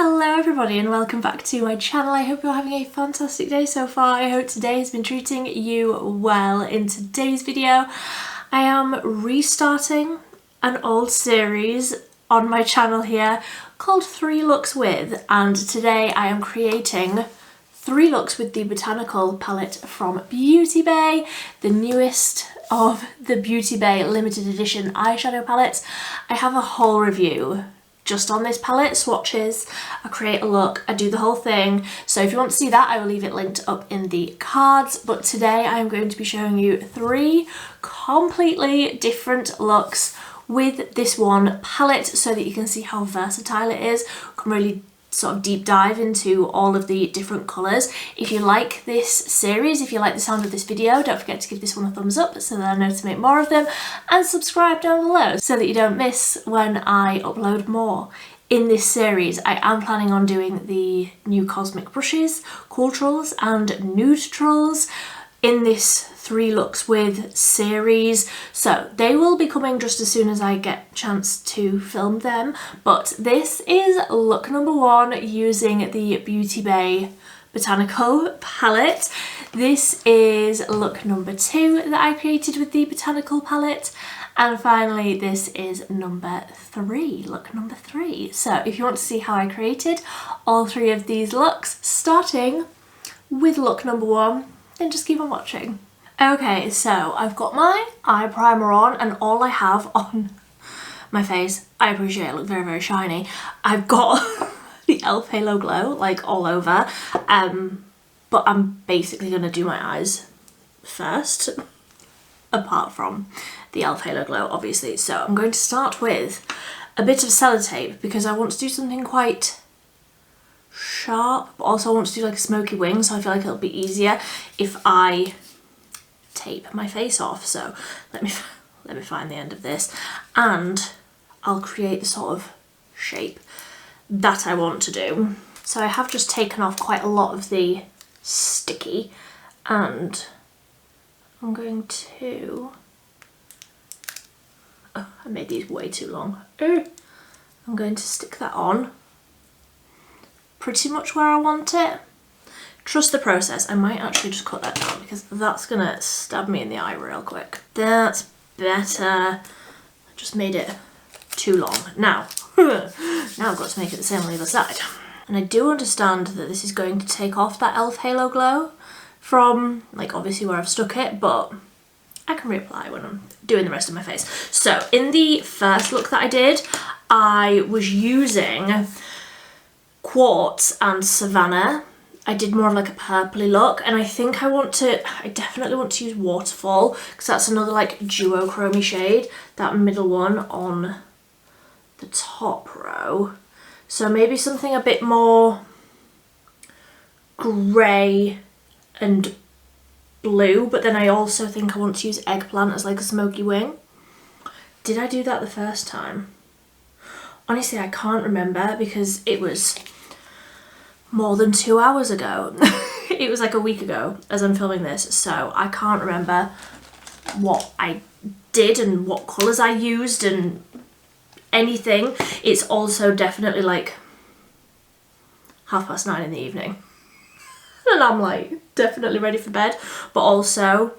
Hello everybody and welcome back to my channel. I hope you're having a fantastic day so far. I hope today has been treating you well. In today's video I am restarting an old series on my channel here called 3 Looks With, and today I am creating 3 looks with the Botanical palette from Beauty Bay, the newest of the Beauty Bay limited edition eyeshadow palettes. I have a whole review just on this palette, swatches, I create a look, I do the whole thing. So if you want to see that, I will leave it linked up in the cards. But today I am going to be showing you 3 completely different looks with this one palette so that you can see how versatile it is. You can really sort of deep dive into all of the different colours. If you like this series, if you like the sound of this video, don't forget to give this one a thumbs up so that I know to make more of them, and subscribe down below so that you don't miss when I upload more. In this series I am planning on doing the new Cosmic brushes, Cool Trolls and Nude Trolls in this 3 Looks With series, so they will be coming just as soon as I get a chance to film them. But this is look number 1 using the Beauty Bay Botanical palette. This is look number 2 that I created with the Botanical palette, and finally this is number 3, look number 3. So if you want to see how I created all 3 of these looks, starting with look number 1, then just keep on watching. Okay, so I've got my eye primer on, and all I have on my face, I appreciate it look very, very shiny. I've got the e.l.f. Halo Glow like all over, but I'm basically going to do my eyes first, apart from the e.l.f. Halo Glow obviously. So I'm going to start with a bit of sellotape because I want to do something quite sharp, but also I want to do like a smoky wing, so I feel like it'll be easier if I tape my face off. So let me find the end of this and I'll create the sort of shape that I want to do. So I have just taken off quite a lot of the sticky, and I'm going to, oh, I made these way too long. I'm going to stick that on pretty much where I want it. Trust the process. I might actually just cut that down because that's gonna stab me in the eye real quick. That's better. I just made it too long. Now, now I've got to make it the same on the other side. And I do understand that this is going to take off that e.l.f. Halo Glow from, like, obviously where I've stuck it, but I can reapply when I'm doing the rest of my face. So in the first look that I did, I was using Quartz and Savannah. I did more of like a purpley look, and I think I definitely want to use Waterfall because that's another like duochrome shade, that middle one on the top row. So maybe something a bit more grey and blue, but then I also think I want to use Eggplant as like a smoky wing. Did I do that the first time? Honestly, I can't remember because it was more than 2 hours ago. It was like a week ago as I'm filming this, so I can't remember what I did and what colours I used and anything. It's also definitely like 9:30 in the evening and I'm like definitely ready for bed, but also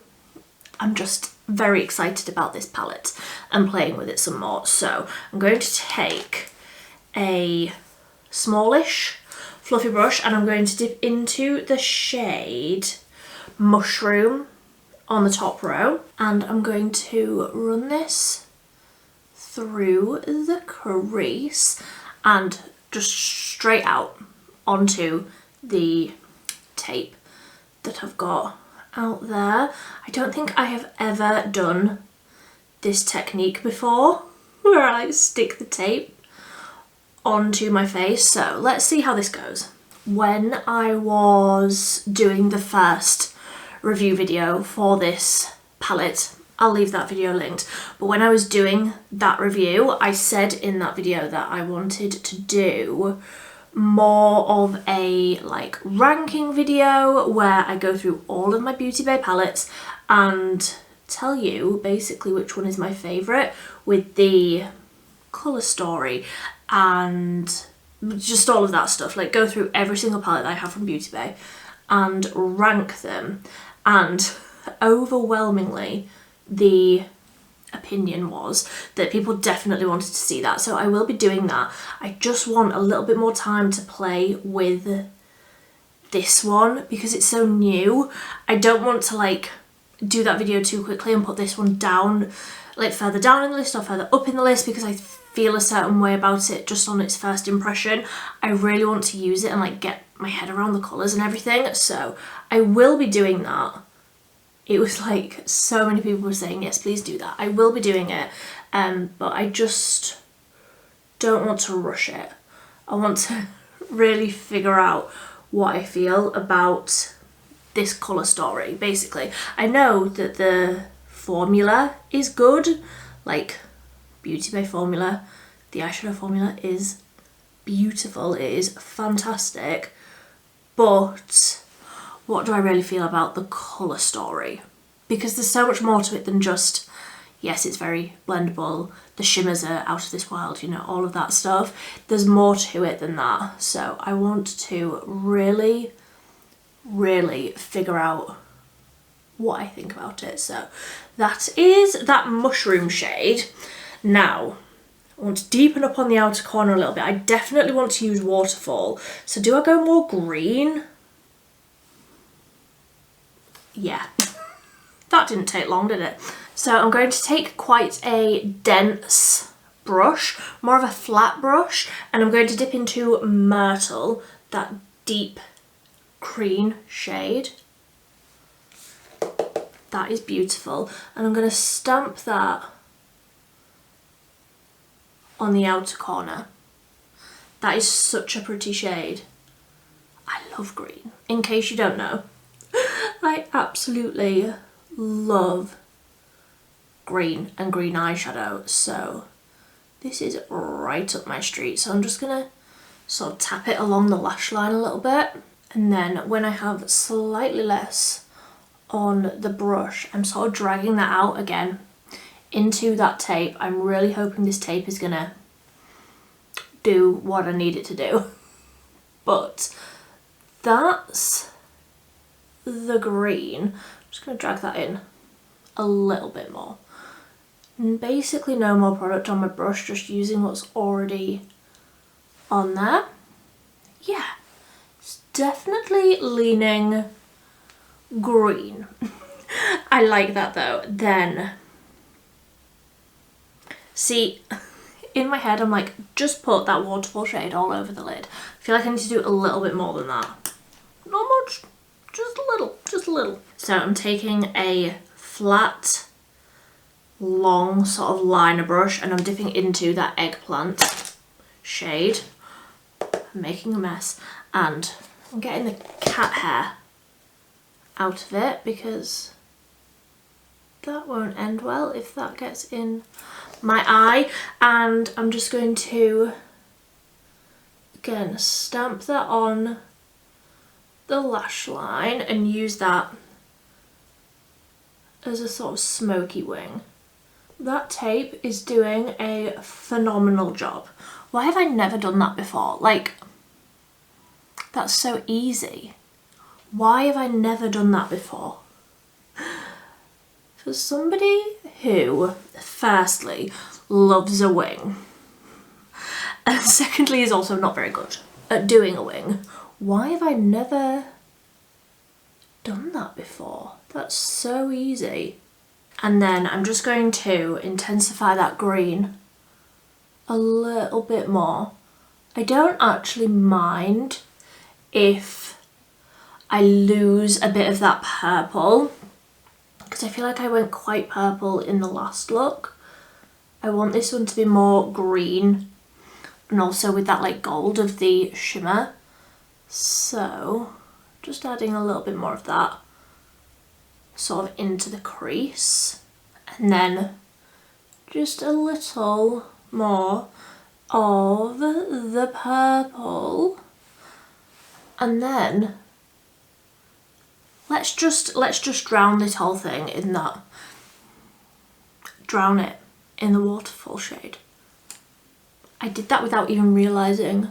I'm just very excited about this palette and playing with it some more. So I'm going to take a smallish fluffy brush and I'm going to dip into the shade Mushroom on the top row, and I'm going to run this through the crease and just straight out onto the tape that I've got out there. I don't think I have ever done this technique before where I like stick the tape onto my face, so let's see how this goes. When I was doing the first review video for this palette, I'll leave that video linked, but when I was doing that review I said in that video that I wanted to do more of a like ranking video where I go through all of my Beauty Bay palettes and tell you basically which one is my favourite with the colour story and just all of that stuff, like go through every single palette that I have from Beauty Bay and rank them, and overwhelmingly the opinion was that people definitely wanted to see that, so I will be doing that. I just want a little bit more time to play with this one because it's so new. I don't want to like do that video too quickly and put this one down, like further down in the list or further up in the list, because I feel a certain way about it just on its first impression. I really want to use it and like get my head around the colours and everything, so I will be doing that. It was like so many people were saying yes, please do that. I will be doing it, but I just don't want to rush it. I want to really figure out what I feel about this colour story, basically. I know that the formula is good, like Beauty Bay formula, the eyeshadow formula is beautiful, it is fantastic, but what do I really feel about the colour story? Because there's so much more to it than just, yes, it's very blendable, the shimmers are out of this world, you know, all of that stuff. There's more to it than that. So I want to really, really figure out what I think about it. So that is that mushroom shade. Now, I want to deepen up on the outer corner a little bit. I definitely want to use Waterfall. So do I go more green? Yeah, that didn't take long, did it? So I'm going to take quite a dense brush, more of a flat brush, and I'm going to dip into Myrtle, that deep green shade. That is beautiful. And I'm going to stamp that on the outer corner. That is such a pretty shade. I love green, in case you don't know. I absolutely love green and green eyeshadow, so this is right up my street. So I'm just gonna sort of tap it along the lash line a little bit, and then when I have slightly less on the brush, I'm sort of dragging that out again into that tape. I'm really hoping this tape is gonna do what I need it to do. But that's the green. I'm just going to drag that in a little bit more. And basically no more product on my brush, just using what's already on there. Yeah, it's definitely leaning green. I like that though. Then, see, in my head I'm like, just put that Waterfall shade all over the lid. I feel like I need to do a little bit more than that. Not much. Just a little, just a little. So I'm taking a flat, long sort of liner brush and I'm dipping into that eggplant shade. I'm making a mess and I'm getting the cat hair out of it because that won't end well if that gets in my eye. And I'm just going to, again, stamp that on the lash line and use that as a sort of smoky wing. That tape is doing a phenomenal job. Why have I never done that before? Like, that's so easy. Why have I never done that before? For somebody who, firstly, loves a wing, and secondly is also not very good at doing a wing, why have I never done that before? That's so easy. And then I'm just going to intensify that green a little bit more. I don't actually mind if I lose a bit of that purple, because I feel like I went quite purple in the last look. I want this one to be more green and also with that like gold of the shimmer. So just adding a little bit more of that sort of into the crease, and then just a little more of the purple, and then let's just drown this whole thing in that, drown it in the Waterfall shade. I did that without even realising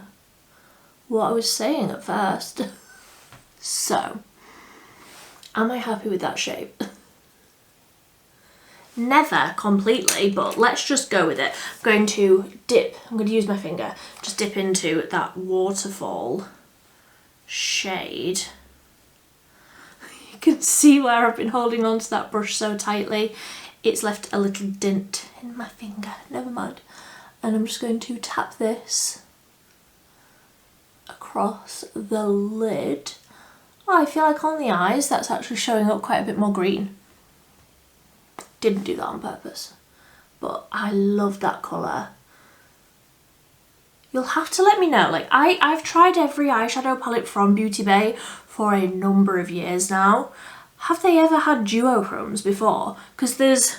what I was saying at first. So, am I happy with that shape? Never completely, but let's just go with it. I'm going to use my finger, just dip into that waterfall shade. You can see where I've been holding on to that brush so tightly. It's left a little dent in my finger, never mind. And I'm just going to tap this across the lid. Oh, I feel like on the eyes that's actually showing up quite a bit more green. Didn't do that on purpose, but I love that colour. You'll have to let me know. Like I've tried every eyeshadow palette from Beauty Bay for a number of years now. Have they ever had duochromes before? Because there's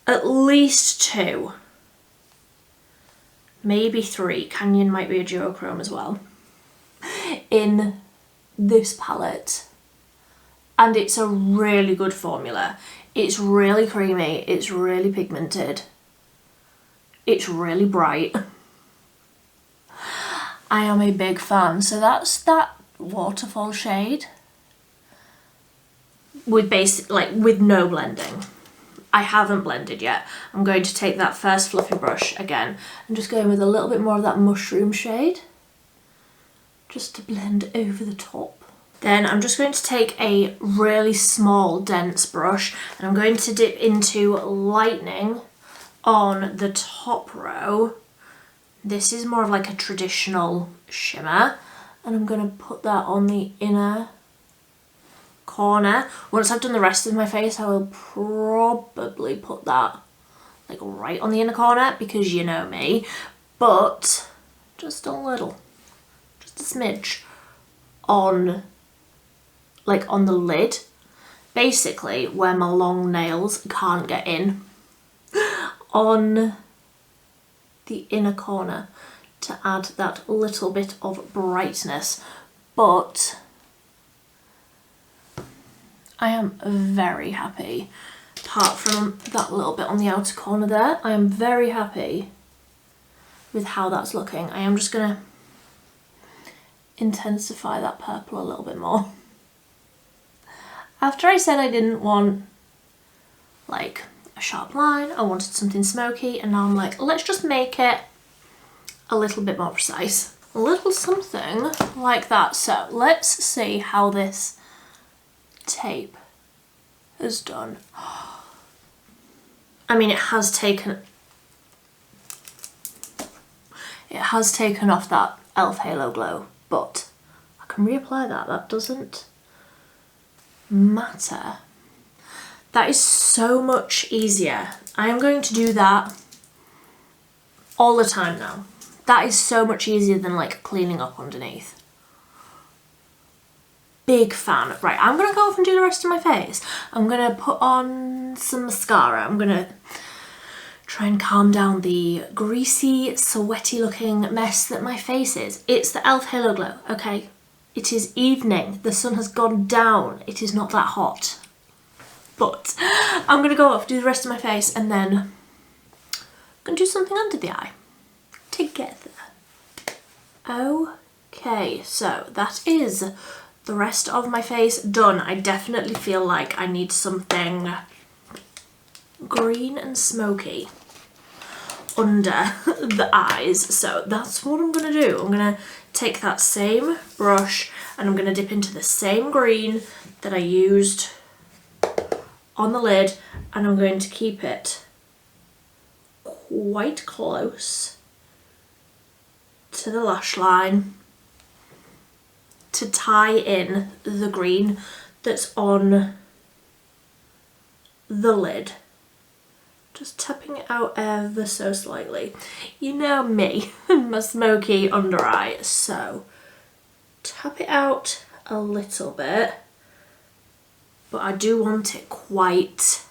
at least 2, maybe 3. Canyon might be a duochrome as well in this palette, and it's a really good formula. It's really creamy, it's really pigmented, it's really bright. I am a big fan. So that's that waterfall shade with with no blending. I haven't blended yet. I'm going to take that first fluffy brush again and just go in with a little bit more of that mushroom shade just to blend over the top. Then I'm just going to take a really small dense brush and I'm going to dip into lightening on the top row. This is more of like a traditional shimmer, and I'm going to put that on the inner corner. Once I've done the rest of my face, I will probably put that like right on the inner corner because you know me, but just a little, just a smidge on on the lid, basically where my long nails can't get in, on the inner corner to add that little bit of brightness. But I am very happy, apart from that little bit on the outer corner there, I am very happy with how that's looking. I am just gonna intensify that purple a little bit more. After I said I didn't want like a sharp line, I wanted something smoky, and now I'm like, let's just make it a little bit more precise. A little something like that. So let's see how this tape has done. I mean, it has taken off that e.l.f. Halo Glow, but I can reapply that. That doesn't matter. That is so much easier. I am going to do that all the time now. That is so much easier than like cleaning up underneath. Big fan. Right, I'm gonna go off and do the rest of my face. I'm gonna put on some mascara. I'm gonna try and calm down the greasy, sweaty looking mess that my face is. It's the e.l.f. Halo Glow, okay? It is evening, the sun has gone down. It is not that hot. But I'm gonna go off, do the rest of my face, and then I'm gonna do something under the eye together. Okay, so that is the rest of my face done. I definitely feel like I need something green and smoky under the eyes, so that's what I'm gonna do. I'm gonna take that same brush and I'm gonna dip into the same green that I used on the lid, and I'm going to keep it quite close to the lash line to tie in the green that's on the lid. Just tapping it out ever so slightly. You know me and my smoky under eye, so tap it out a little bit. But I do want it quite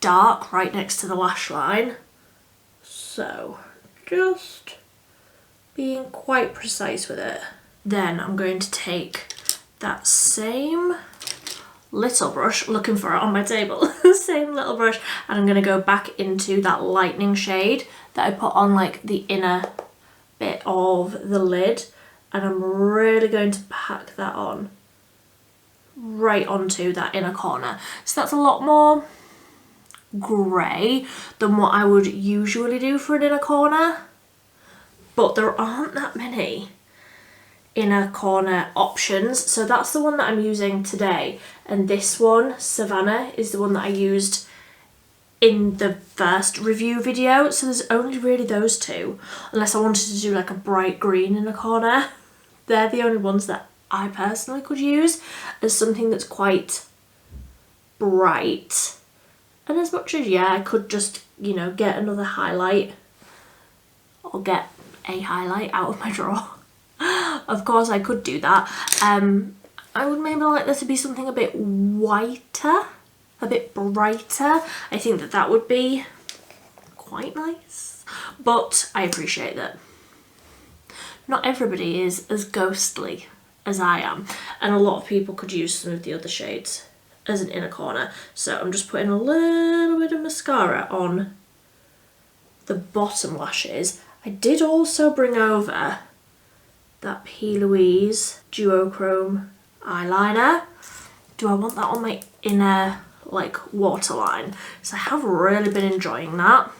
dark right next to the lash line. So just being quite precise with it. Then I'm going to take that same little brush, looking for it on my table, same little brush, and I'm going to go back into that lightening shade that I put on like the inner bit of the lid, and I'm really going to pack that on right onto that inner corner. So that's a lot more grey than what I would usually do for an inner corner, but there aren't that many inner corner options, so that's the one that I'm using today. And this one, Savannah, is the one that I used in the first review video, so there's only really those two, unless I wanted to do like a bright green in a corner. They're the only ones that I personally could use as something that's quite bright. And as much as, yeah, I could just, you know, get another highlight or get a highlight out of my drawer. Of course I could do that. I would maybe like there to be something a bit whiter, a bit brighter. I think that that would be quite nice, but I appreciate that not everybody is as ghostly as I am, and a lot of people could use some of the other shades as an inner corner. So I'm just putting a little bit of mascara on the bottom lashes. I did also bring over that P. Louise duochrome eyeliner. Do I want that on my inner like waterline? So I have really been enjoying that.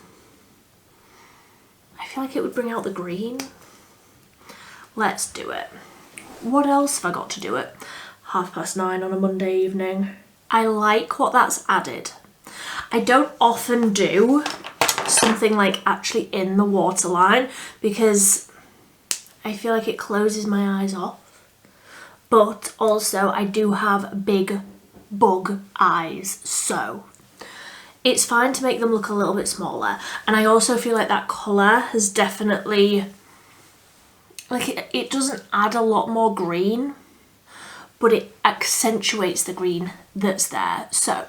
I feel like it would bring out the green. Let's do it. What else have I got to do at 9:30 on a Monday evening? I like what that's added. I don't often do something like actually in the waterline because I feel like it closes my eyes off. But also I do have big bug eyes, so it's fine to make them look a little bit smaller. And I also feel like that colour has definitely, like it doesn't add a lot more green, but it accentuates the green that's there. So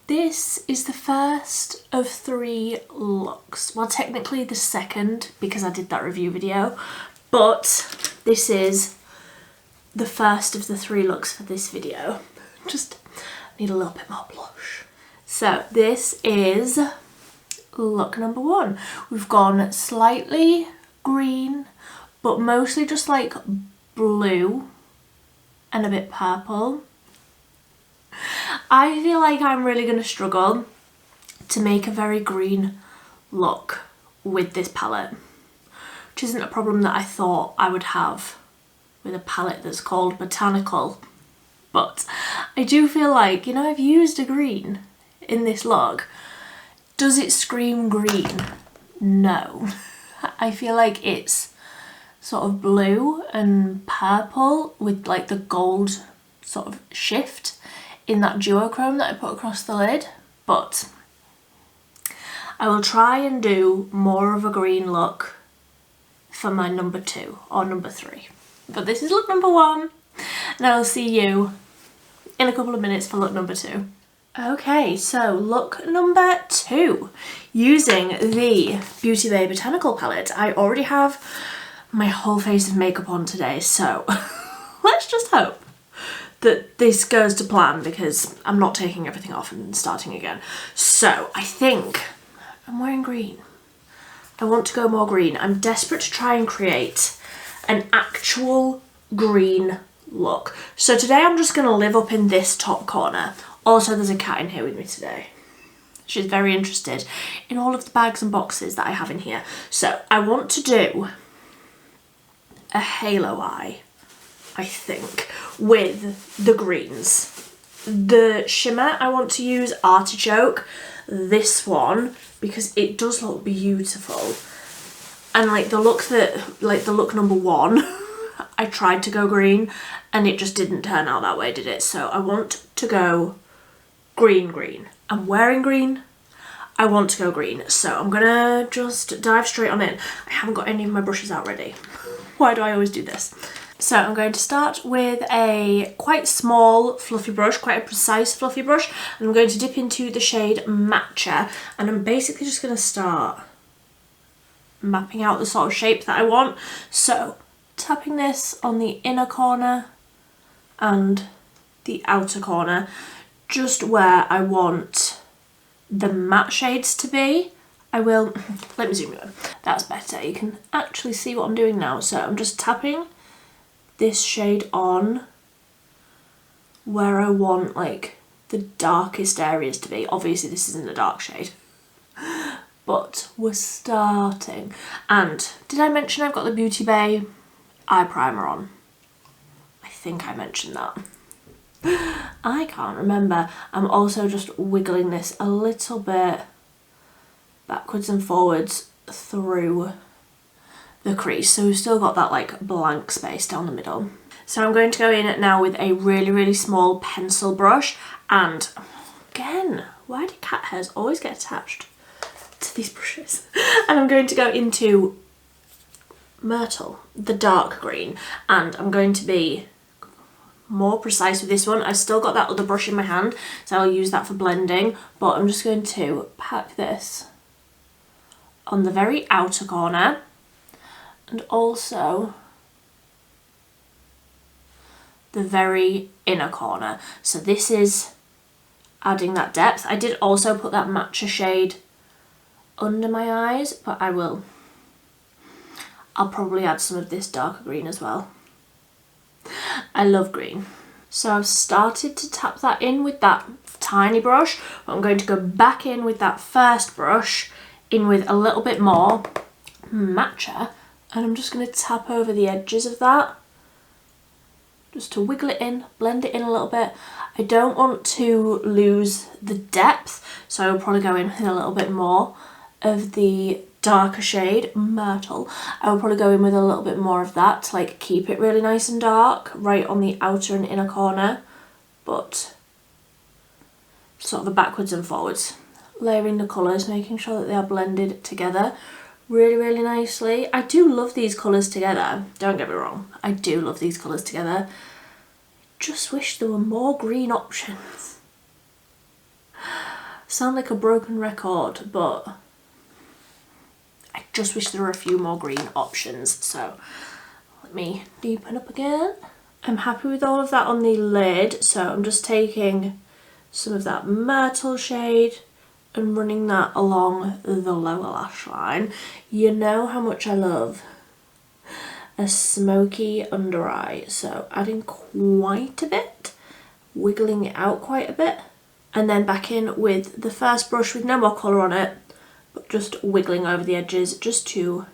this is the first of 3 looks. Well, technically the second because I did that review video, but this is the first of the 3 looks for this video. Just need a little bit more blush. So this is look number 1. We've gone slightly green, but mostly just like blue and a bit purple. I feel like I'm really going to struggle to make a very green look with this palette, which isn't a problem that I thought I would have with a palette that's called Botanical. But I do feel like, you know, I've used a green in this look. Does it scream green? No. I feel like it's sort of blue and purple with like the gold sort of shift in that duochrome that I put across the lid, but I will try and do more of a green look for my number 2 or number 3. But this is look number 1, and I'll see you in a couple of minutes for look number 2. Okay, so look number 2, using the Beauty Bay Botanical palette. I already have my whole face of makeup on today, so let's just hope that this goes to plan because I'm not taking everything off and starting again. So I think I'm wearing green. I want to go more green. I'm desperate to try and create an actual green look. So today I'm just going to live up in this top corner. Also, there's a cat in here with me today. She's very interested in all of the bags and boxes that I have in here. So I want to do a halo eye, I think, with the greens. The shimmer, I want to use Artichoke, this one, because it does look beautiful. And like the look number 1, I tried to go green and it just didn't turn out that way, did it? So I want to go green. I'm wearing green. I want to go green. So I'm gonna just dive straight on in. I haven't got any of my brushes out ready. Why do I always do this? So I'm going to start with a quite small fluffy brush, quite a precise fluffy brush, and I'm going to dip into the shade Matcha, and I'm basically just going to start mapping out the sort of shape that I want. So tapping this on the inner corner and the outer corner, just where I want the matte shades to be, I will, let me zoom in. That's better. You can actually see what I'm doing now. So I'm just tapping this shade on where I want like the darkest areas to be. Obviously this isn't a dark shade, but we're starting. And did I mention I've got the Beauty Bay eye primer on? I think I mentioned that. I can't remember. I'm also just wiggling this a little bit backwards and forwards through the crease. So we've still got that like blank space down the middle. So I'm going to go in now with a really, really small pencil brush. And again, why do cat hairs always get attached to these brushes? And I'm going to go into Myrtle, the dark green. And I'm going to be more precise with this one. I've still got that other brush in my hand, so I'll use that for blending. But I'm just going to pack this on the very outer corner and also the very inner corner. So this is adding that depth. I did also put that matcha shade under my eyes, but I'll probably add some of this darker green as well. I love green. So I've started to tap that in with that tiny brush, but I'm going to go back in with that first brush, in with a little bit more matcha, and I'm just going to tap over the edges of that, just to wiggle it in, blend it in a little bit. I don't want to lose the depth, so I'll probably go in with a little bit more of the darker shade, Myrtle. I will probably go in with a little bit more of that to like keep it really nice and dark right on the outer and inner corner, but sort of a backwards and forwards. Layering the colours, making sure that they are blended together really, really nicely. I do love these colours together, don't get me wrong. I do love these colours together. Just wish there were more green options. Sound like a broken record, but I just wish there were a few more green options. So let me deepen up again. I'm happy with all of that on the lid, so I'm just taking some of that Myrtle shade and running that along the lower lash line. You know how much I love a smoky under eye, so adding quite a bit, wiggling it out quite a bit, and then back in with the first brush with no more colour on it, but just wiggling over the edges just to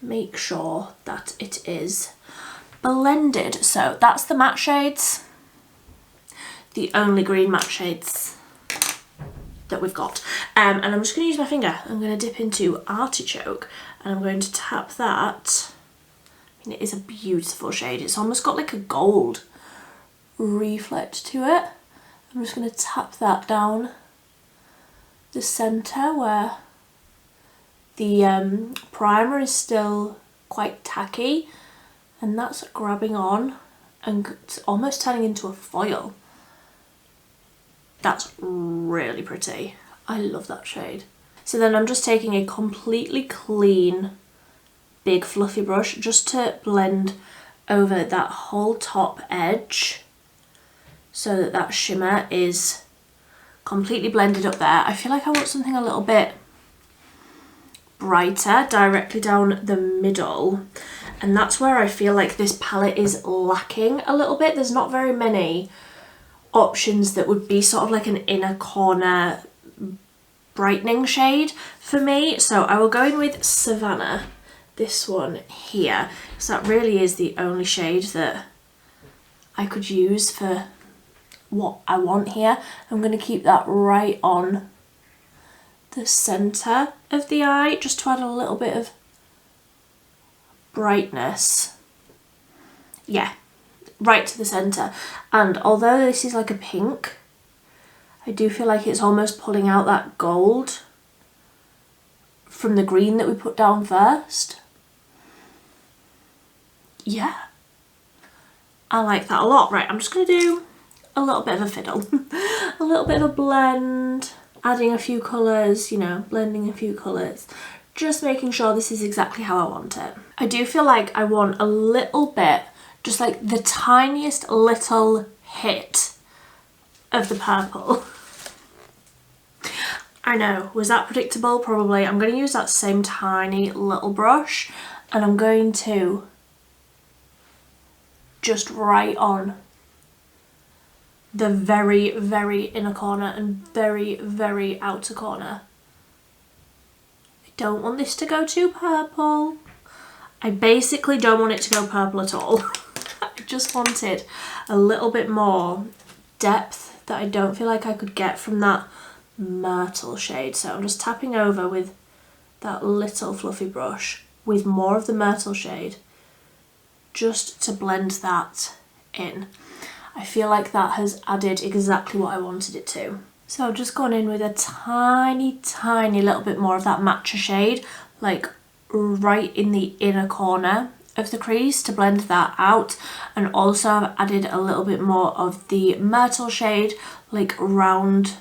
make sure that it is blended. So that's the matte shades, the only green matte shades that we've got. And I'm just going to use my finger. I'm going to dip into Artichoke and I'm going to tap that. I mean, it is a beautiful shade. It's almost got like a gold reflect to it. I'm just going to tap that down the centre where the primer is still quite tacky, and that's grabbing on and it's almost turning into a foil. That's really pretty. I love that shade. So then I'm just taking a completely clean, big fluffy brush just to blend over that whole top edge so that that shimmer is completely blended up there. I feel like I want something a little bit brighter directly down the middle, and that's where I feel like this palette is lacking a little bit. There's not very many options that would be sort of like an inner corner brightening shade for me, so I will go in with Savannah, this one here, because that really is the only shade that I could use for what I want here. I'm going to keep that right on the centre of the eye just to add a little bit of brightness. Yeah, right to the centre. And although this is like a pink, I do feel like it's almost pulling out that gold from the green that we put down first. Yeah, I like that a lot. Right, I'm just going to do a little bit of a fiddle, a little bit of a blend, adding a few colours, you know, blending a few colours, just making sure this is exactly how I want it. I do feel like I want a little bit, just like the tiniest little hit of the purple. I know, was that predictable? Probably. I'm going to use that same tiny little brush and I'm going to just right on the very, very inner corner and very, very outer corner. I don't want this to go too purple. I basically don't want it to go purple at all. I just wanted a little bit more depth that I don't feel like I could get from that myrtle shade. So I'm just tapping over with that little fluffy brush with more of the myrtle shade just to blend that in. I feel like that has added exactly what I wanted it to. So I've just gone in with a tiny, tiny little bit more of that matcha shade, like right in the inner corner of the crease to blend that out. And also I've added a little bit more of the myrtle shade, like around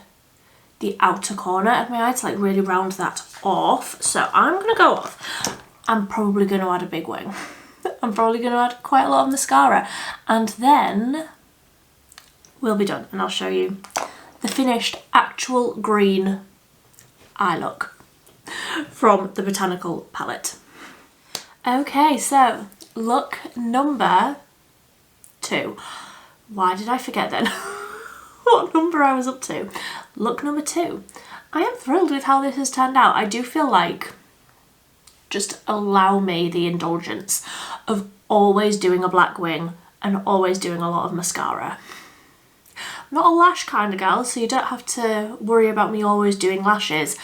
the outer corner of my eye to like really round that off. So I'm gonna go off. I'm probably gonna add a big wing. I'm probably gonna add quite a lot of mascara and then we'll be done and I'll show you the finished actual green eye look from the Botanical palette. Okay, so look number 2. Why did I forget then what number I was up to? Look number 2. I am thrilled with how this has turned out. I do feel like, just allow me the indulgence of always doing a black wing and always doing a lot of mascara. I'm not a lash kind of girl, so you don't have to worry about me always doing lashes,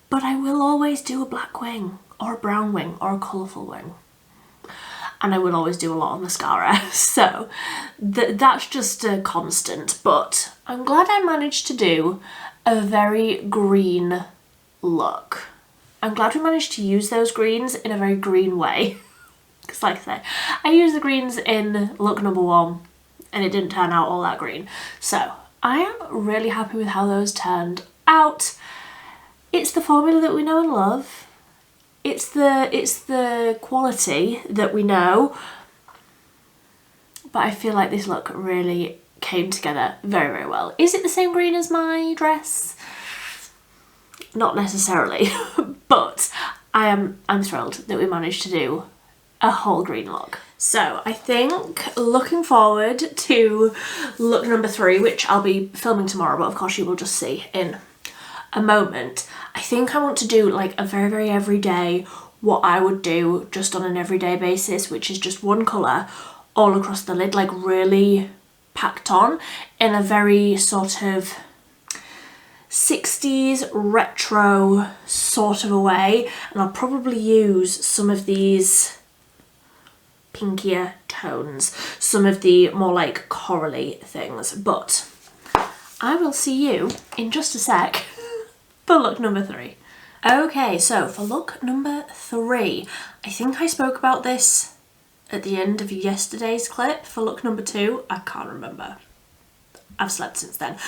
but I will always do a black wing or a brown wing or a colourful wing. And I will always do a lot of mascara, so that's just a constant. But I'm glad I managed to do a very green look. I'm glad we managed to use those greens in a very green way. Because like I say, I used the greens in look number 1 and it didn't turn out all that green. So I am really happy with how those turned out. It's the formula that we know and love. It's the quality that we know. But I feel like this look really came together very, very well. Is it the same green as my dress? Not necessarily, but I'm thrilled that we managed to do a whole green look. So I think looking forward to look number 3, which I'll be filming tomorrow, but of course you will just see in a moment. I think I want to do like a very, very everyday, what I would do just on an everyday basis, which is just one colour all across the lid, like really packed on in a very sort of 60s retro sort of a way. And I'll probably use some of these pinkier tones, some of the more like corally things, but I will see you in just a sec for look number 3. Okay, so for look number 3, I think I spoke about this at the end of yesterday's clip. For look number 2, I can't remember. I've slept since then.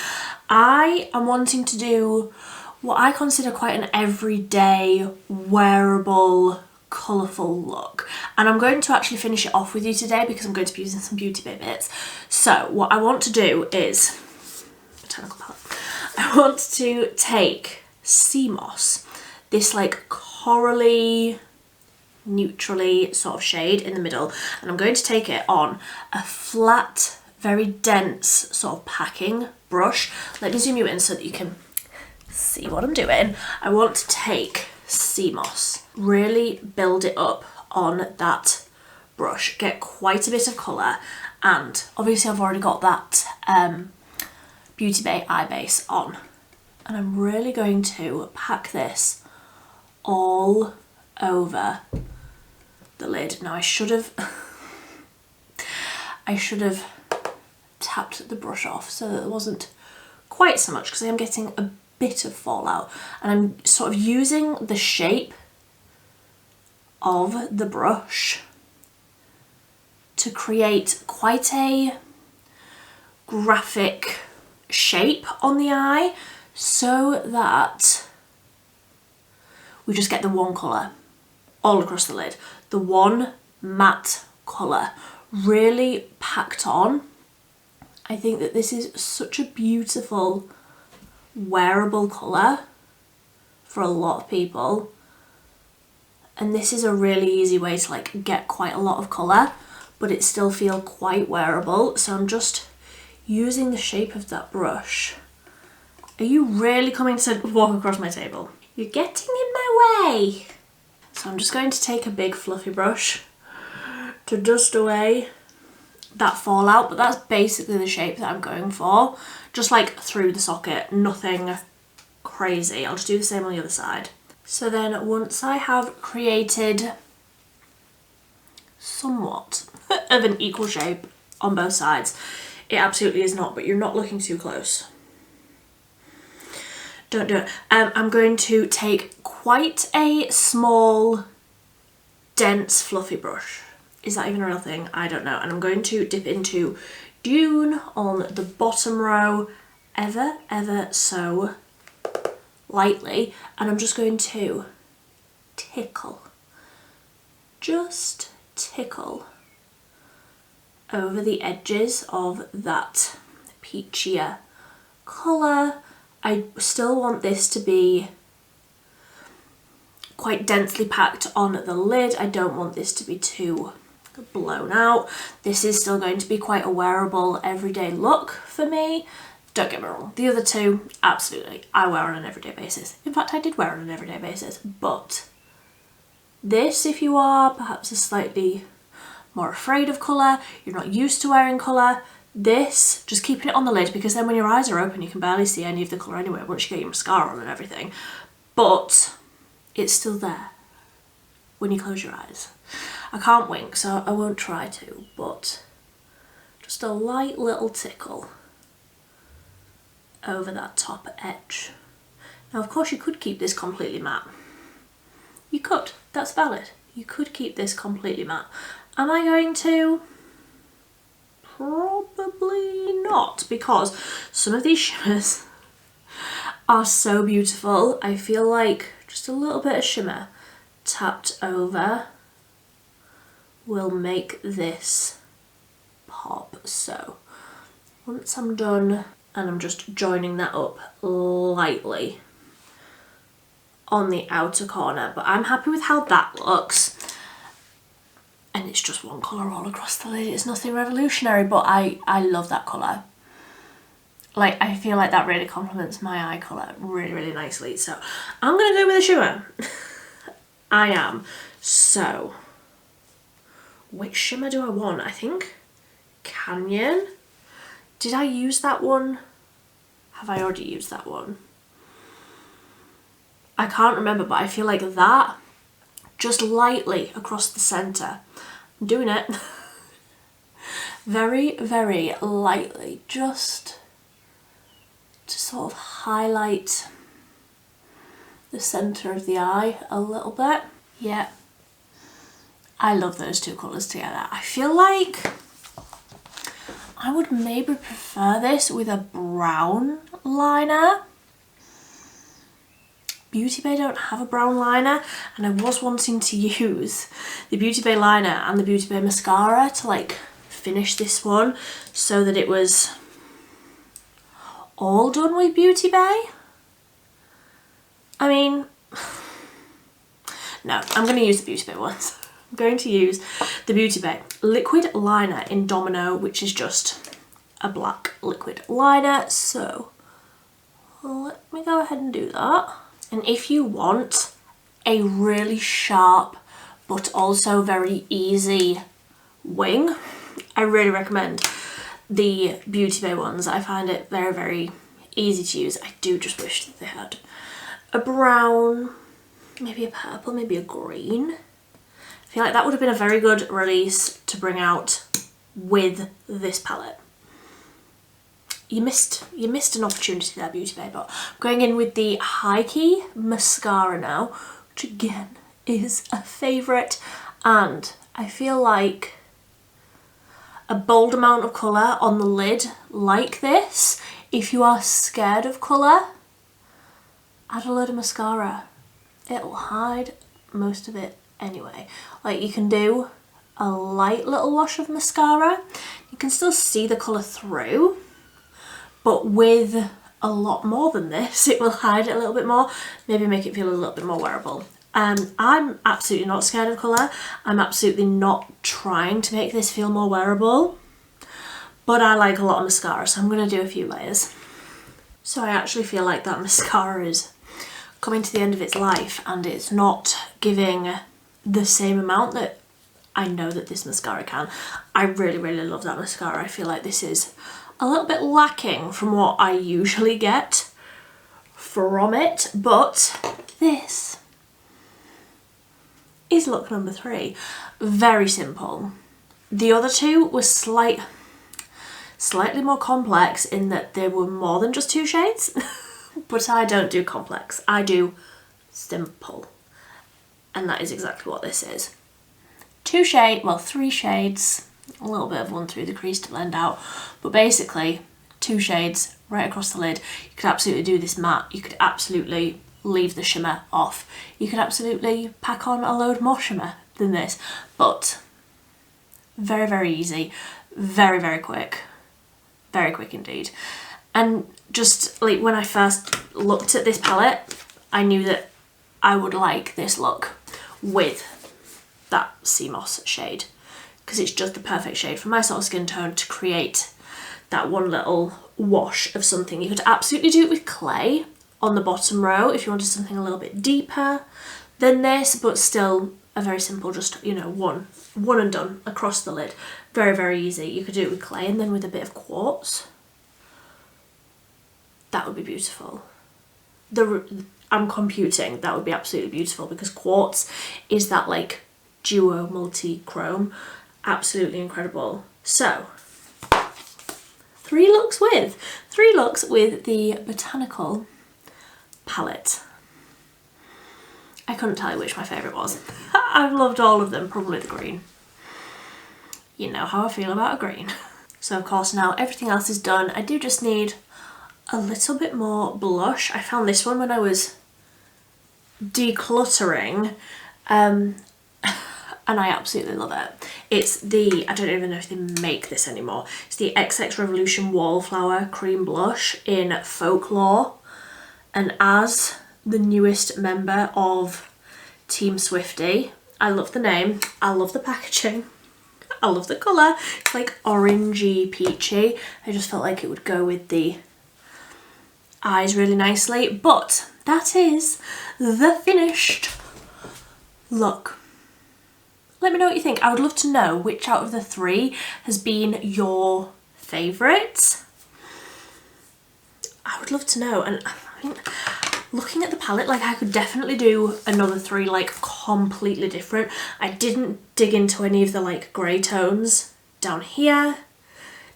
I am wanting to do what I consider quite an everyday, wearable, colourful look. And I'm going to actually finish it off with you today because I'm going to be using some Beauty Bay bits. So what I want to do is, Botanical palette, I want to take Sea Moss, this like corally, neutrally sort of shade in the middle, and I'm going to take it on a flat, very dense sort of packing brush. Let me zoom you in so that you can see what I'm doing. I want to take Sea Moss, really build it up on that brush, get quite a bit of colour, and obviously I've already got that Beauty Bay eye base on, and I'm really going to pack this all over the lid. Now I should have tapped the brush off so that there wasn't quite so much, because I am getting a bit of fallout, and I'm sort of using the shape of the brush to create quite a graphic shape on the eye so that we just get the one colour all across the lid, the one matte colour really packed on. I think that this is such a beautiful wearable colour for a lot of people. And this is a really easy way to like get quite a lot of colour, but it still feel quite wearable. So I'm just using the shape of that brush. Are you really coming to walk across my table? You're getting in my way. So I'm just going to take a big fluffy brush to dust away that fallout, but that's basically the shape that I'm going for. Just like through the socket, nothing crazy. I'll just do the same on the other side. So then once I have created somewhat of an equal shape on both sides, it absolutely is not, but you're not looking too close. Don't do it. I'm going to take quite a small, dense, fluffy brush. Is that even a real thing? I don't know. And I'm going to dip into Dune on the bottom row ever so lightly, and I'm just going to tickle, just tickle over the edges of that peachier colour. I still want this to be quite densely packed on the lid. I don't want this to be too blown out. This is still going to be quite a wearable everyday look for me. Don't get me wrong, the other two, absolutely, I wear on an everyday basis. In fact, I did wear on an everyday basis, but this, if you are perhaps a slightly more afraid of colour, you're not used to wearing colour, this, just keeping it on the lid, because then when your eyes are open, you can barely see any of the colour anyway, once you get your mascara on and everything. But it's still there when you close your eyes. I can't wink, so I won't try to, but just a light little tickle over that top edge. Now, of course, you could keep this completely matte. You could, that's valid. You could keep this completely matte. Am I going to? Probably not, because some of these shimmers are so beautiful. I feel like just a little bit of shimmer tapped over will make this pop. So once I'm done, and I'm just joining that up lightly on the outer corner, but I'm happy with how that looks. And it's just one colour all across the lid. It's nothing revolutionary, but I love that colour. Like, I feel like that really complements my eye colour really nicely. So I'm gonna go with a shimmer. I am. So, which shimmer do I want? I think Canyon. Did I use that one? Have I already used that one? I can't remember, but I feel like that, just lightly across the centre. I'm doing it. very lightly, just to sort of highlight the centre of the eye a little bit. Yeah, I love those two colours together. I feel like I would maybe prefer this with a brown liner. Beauty Bay don't have a brown liner, and I was wanting to use the Beauty Bay liner and the Beauty Bay mascara to like finish this one so that it was all done with Beauty Bay. I mean, no, I'm going to use the Beauty Bay ones. I'm going to use the Beauty Bay liquid liner in Domino, which is just a black liquid liner. So let me go ahead and do that. And if you want a really sharp but also very easy wing, I really recommend the Beauty Bay ones. I find it very easy to use. I do just wish that they had a brown, maybe a purple, maybe a green. I feel like that would have been a very good release to bring out with this palette. You missed an opportunity there, Beauty Bay, but I'm going in with the High Key mascara now, which again is a favourite, and I feel like a bold amount of colour on the lid like this, if you are scared of colour, add a load of mascara. It'll hide most of it anyway. Like, you can do a light little wash of mascara, you can still see the colour through, but with a lot more than this. It will hide it a little bit more, maybe make it feel a little bit more wearable. I'm absolutely not scared of colour. I'm absolutely not trying to make this feel more wearable, but I like a lot of mascara, so I'm going to do a few layers. So I actually feel like that mascara is coming to the end of its life and it's not giving the same amount that I know that this mascara can. I really, really love that mascara. I feel like this is a little bit lacking from what I usually get from it, but this is look number 3. Very simple. The other two were slightly more complex in that there were more than just 2 shades, but I don't do complex, I do simple, and that is exactly what this is. 3 shades, a little bit of one through the crease to blend out, but basically 2 shades right across the lid. You could absolutely do this matte, you could absolutely leave the shimmer off, you could absolutely pack on a load more shimmer than this, but very, very easy, very, very quick indeed. And just like when I first looked at this palette, I knew that I would like this look with that sea moss shade, because it's just the perfect shade for my sort of skin tone to create that one little wash of something. You could absolutely do it with clay on the bottom row if you wanted something a little bit deeper than this, but still a very simple, just, you know, one and done across the lid. Very, very easy. You could do it with clay and then with a bit of quartz. That would be beautiful. I'm computing, that would be absolutely beautiful, because quartz is that like duo multi-chrome. Absolutely incredible. So 3 looks with the Botanical palette. I couldn't tell you which my favourite was. I've loved all of them, probably the green. You know how I feel about a green. So of course now everything else is done. I do just need a little bit more blush. I found this one when I was decluttering, and I absolutely love it. It's the, I don't even know if they make this anymore, it's the XX Revolution Wallflower Cream Blush in Folklore, and as the newest member of Team Swiftie, I love the name, I love the packaging, I love the colour. It's like orangey peachy. I just felt like it would go with the eyes really nicely, but that is the finished look. Let me know what you think. I would love to know which out of the 3 has been your favourite. I would love to know. And I mean, looking at the palette, like I could definitely do another 3 like completely different. I didn't dig into any of the like grey tones down here.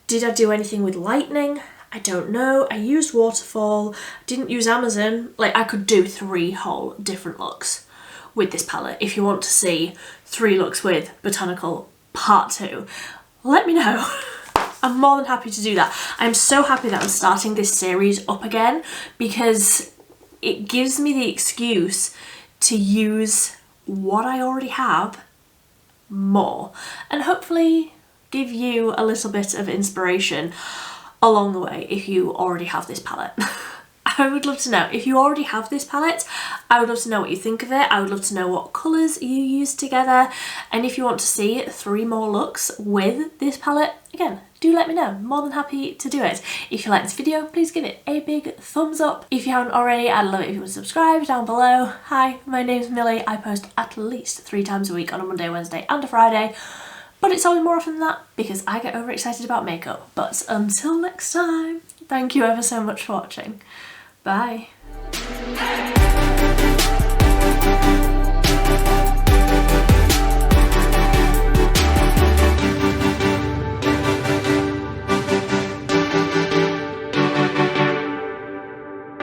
Did I do anything with lightning? I don't know. I used waterfall, didn't use Amazon. Like I could do 3 whole different looks with this palette. If you want to see 3 looks with Botanical part 2, let me know. I'm more than happy to do that. I'm so happy that I'm starting this series up again, because it gives me the excuse to use what I already have more and hopefully give you a little bit of inspiration along the way if you already have this palette. I would love to know if you already have this palette. I would love to know what you think of it. I would love to know what colours you use together, and if you want to see 3 more looks with this palette, again, do let me know. More than happy to do it. If you like this video, please give it a big thumbs up. If you haven't already, I'd love it if you would subscribe down below. Hi, my name's Millie. I post at least 3 times a week on a Monday, Wednesday and a Friday, but it's always more often than that because I get overexcited about makeup. But until next time, thank you ever so much for watching. Bye.